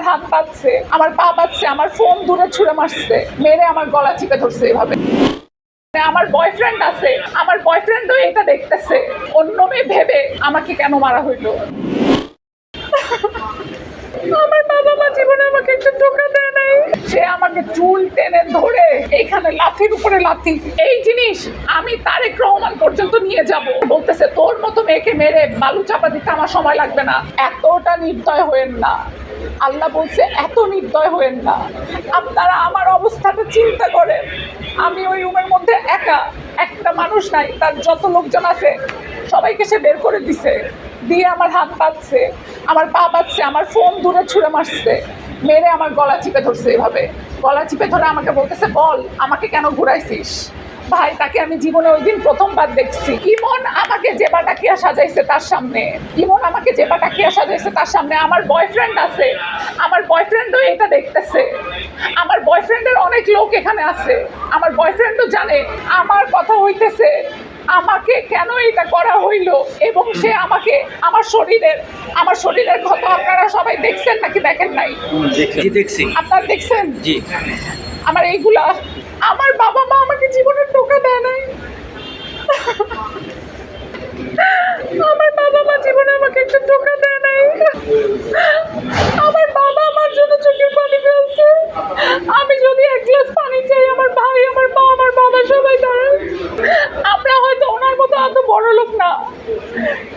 আমার হাত বাঁধছে, আমার পা বাঁধছে, আমার ফোন দূরে ছুঁড়ে মারছে, মেরে আমার গলা চিপে ধরছে এভাবে। আমার বয়ফ্রেন্ড আছে, আমার বয়ফ্রেন্ডও এটা দেখতেছে, অন্য মেয়ে ভেবে আমাকে কেন মারা হইলো। আমার বাবা মা জীবনে আমাকে একটা ধোঁকা দেয় নাই। সে আমাকে চুল টেনে ধরে এইখানে লাথির উপরে লাথি, এই জিনিস আমি তারেক রহমান পর্যন্ত নিয়ে যাব। বলতেছে তোর মতো মেয়েকে মেরে বালু চাপা দিতে আমার সময় লাগবে না। এতটা নির্দয় হয়েন না, আল্লাহ বলছে এত নির্দয় হয়েন না। আপনারা আমার অবস্থাটা চিন্তা করেন, আমি ওই রুমের মধ্যে একা, একটা মানুষ নাই, তার যত লোকজন আছে সবাইকে সে বের করে দিছে, দিয়ে আমার হাত বাঁধছে, আমার পা বাঁধছে, আমার ফোন দূরে ছুঁড়ে মারছে, মেরে আমার গলা চিপে ধরছে এভাবে। গলা চিপে ধরে আমাকে বলতেছে বল আমাকে কেন ঘুরাইছিস। ভাই তাকে আমি জীবনে ওই দিন প্রথমবার দেখছি। ইমন আমাকে জেবাটাকিয়া সাজাইছে তার সামনে, ইমন আমাকে জেবাটাকিয়া সাজাইছে তার সামনে। আমার বয়ফ্রেন্ড আছে, আমার বয়ফ্রেন্ডও এটা দেখতেছে, আমার বয়ফ্রেন্ডের অনেক লোক এখানে আছে, আমার বয়ফ্রেন্ডও জানে আমার কথা হইতেছে আমাকে কেন এটা করা হইলো। এবং সে আমাকে আমার শরীরের ক্ষত আপনারা সবাই দেখছেন নাকি দেখেন নাই? দেখছি। আপনারা দেখছেন? জি। আমার এইগুলা, আমার বাবা মা আমাকে জীবনে টোকা দেয় নাই। আমার বাবা মা জীবনে আমাকে একটা টোকা দেয় নাই। আমার বাবা আমার জন্য চোখের পানি ফেলছে। আমি যদি এক গ্লাস পানি চাই, আমার ভাই, আমার মা, আমার বাবা সবাই দাঁড়ায়। আমরা হয়তো ওনার মতো এত বড় লোক না,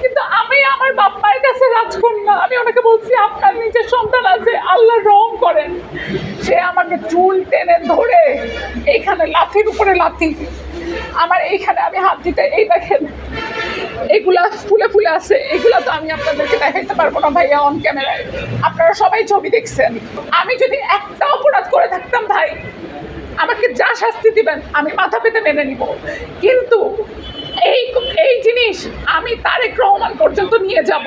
কিন্তু আমি আমার বাপ্পার কাছে রাজকন্যা। আমি ওনাকে বলছি আপনার নিজের সন্তান আছে, আল্লাহ রহম করেন। সে আমাকে চুল টেনে ধরে এইখানে লাথির উপরে লাথি, আমার এইখানে আমি হাত দিতে, এই দেখেন এগুলা ফুলে ফুলে আছে, এগুলা তো আমি আপনাদেরকে দেখাইতে পারবো না ভাইয়া অন ক্যামেরায়, আপনারা সবাই ছবি দেখছেন। আমি যদি একটা অপরাধ করে থাকতাম ভাই, আমাকে যা শাস্তি দিবেন আমি মাথা পেতে মেনে নিব, কিন্তু এই জিনিস আমি তারেক রহমান পর্যন্ত নিয়ে যাব।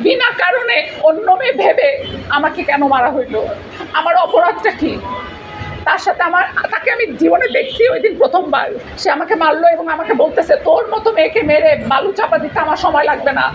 বিনা কারণে অন্য মেয়ে ভেবে আমাকে কেন মারা হইলো, আমার অপরাধটা কি? তার সাথে তাকে আমি জীবনে দেখছি ওই দিন প্রথমবার, সে আমাকে মারলো এবং আমাকে বলতেছে তোর মতো মেয়েকে মেরে বালু চাপা দিতে আমার সময় লাগবে না।